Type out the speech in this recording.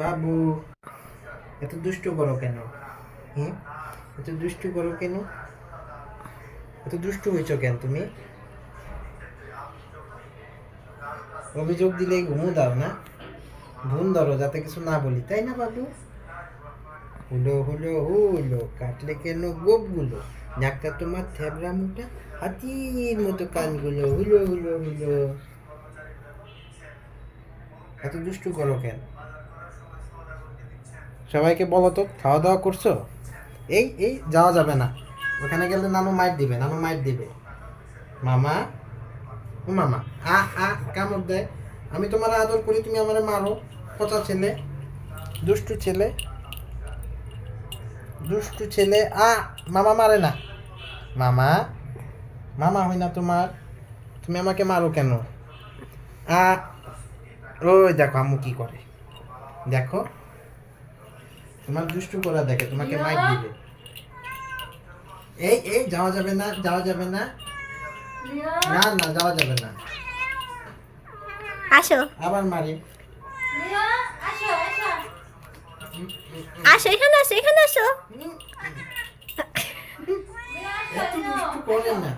বাবু, এত দুষ্টু করো কেন? হুম, এত দুষ্টু করো কেন? এত দুষ্টু হয়েছো কেন তুমি? অভিযোগ দিলে ঘুমো দাও না? ঘুম ধরো যাতে কিছু না বলি, তাই না বাবু? হুলো হুলো হুলো, কাটলে কেন গোপগুলো, নাকটা তোমার থ্যাবড়া মুখটা, হাতির মতো কানগুলো, হুলো হুলো হুলো। এত দুষ্টু করো কেন? সবাইকে বলো তো, খাওয়া দাওয়া করছো? এই এই যাওয়া যাবে না, ওখানে গেলে নানু মাইর দিবে, নানু মাইর দিবে। মামা, ও মামা, আ আ কামড় দেয়। আমি তোমার আদর করি, তুমি আমার মারো। পচা ছেলে, দুষ্টু ছেলে, দুষ্টু ছেলে। মামা মারে না। মামা, মামা হয় না তোমার, তুমি আমাকে মারো কেন? আ ওই দেখো আম্মু কি করে, দেখো তোমার দুষ্টু করা দেখে, তোমাকে মাইর দিবে। এই এই যাওয়া যাবে না, যাওয়া যাবে না, না না যাওয়া যাবে না। আসো, আবার মারি। আসো, এখানে আসো, এখানে আসো। এত দুষ্টু করে না।